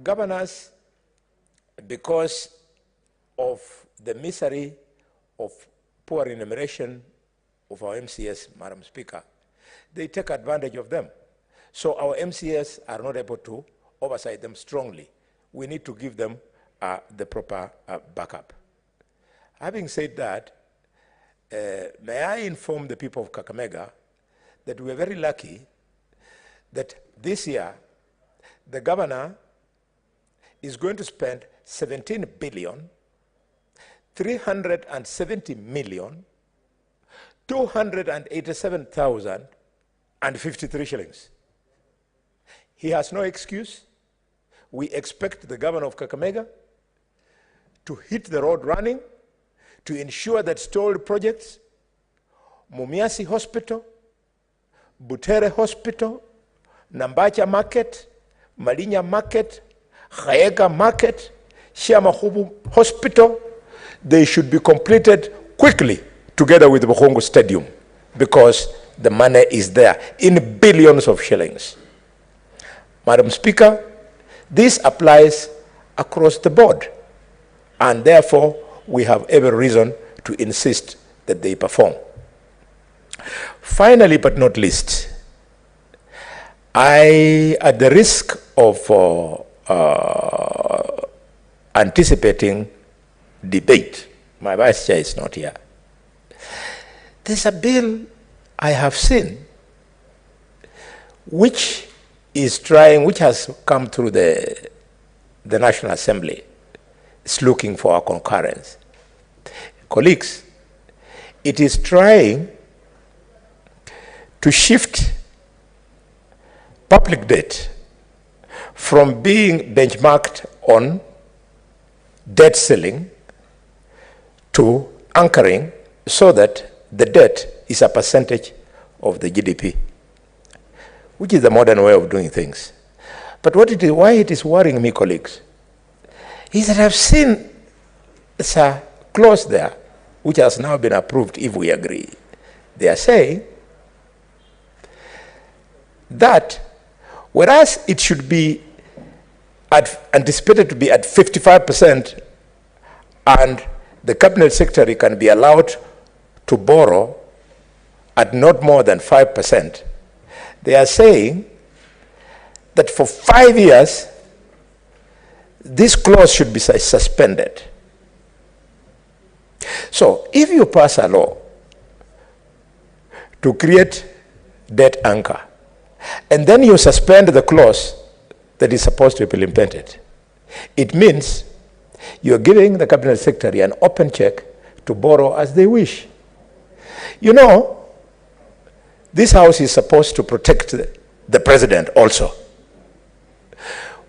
Governors, because of the misery of poor remuneration of our MCS, Madam Speaker, they take advantage of them. So our MCS are not able to oversight them strongly. We need to give them the proper backup. Having said that, may I inform the people of Kakamega that we are very lucky that this year the governor is going to spend 17 billion 370 million 287,053 shillings. He has no excuse. We expect the governor of Kakamega to hit the road running, to ensure that stalled projects, Mumiasi Hospital, Butere Hospital, Nambacha Market, Malinya Market, Khaega Market, Shiamahubu Hospital, they should be completed quickly together with the Bohongo Stadium, because the money is there in billions of shillings. Madam Speaker, this applies across the board, and therefore we have every reason to insist that they perform. Finally, but not least, I, at the risk of anticipating debate, my vice chair is not here. There's a bill I have seen which has come through the National Assembly. It's looking for our concurrence. Colleagues, it is trying to shift public debt from being benchmarked on debt ceiling to anchoring so that the debt is a percentage of the GDP, which is the modern way of doing things. But why it is worrying me, colleagues, is that I've seen a clause there which has now been approved if we agree. They are saying that whereas it should be anticipated to be at 55% and the cabinet secretary can be allowed to borrow at not more than 5%, they are saying that for 5 years, this clause should be suspended. So if you pass a law to create debt anchor, and then you suspend the clause that is supposed to be implemented, it means you're giving the cabinet secretary an open check to borrow as they wish. You know, this house is supposed to protect the president also.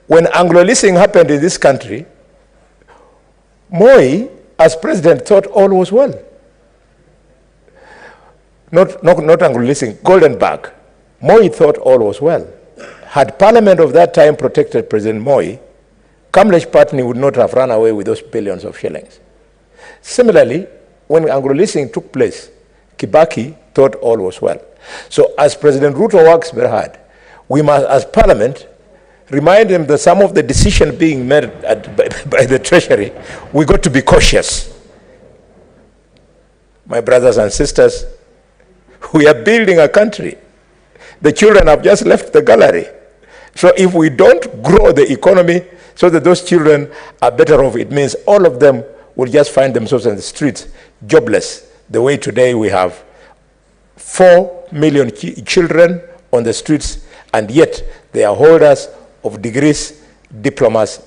When Anglo-leasing happened in this country, Moi, as president, thought all was well. Not Anglo-leasing, Goldenberg. Moi thought all was well. Had Parliament of that time protected President Moi, Kamlesh Patni would not have run away with those billions of shillings. Similarly, when Anglo-leasing took place, Kibaki thought all was well. So as President Ruto works very hard, we must, as Parliament, remind him that some of the decisions being made by the Treasury, we got to be cautious. My brothers and sisters, we are building a country. The children have just left the gallery. So if we don't grow the economy so that those children are better off, it means all of them will just find themselves in the streets, jobless, the way today we have 4 million children on the streets, and yet they are holders of degrees, diplomas,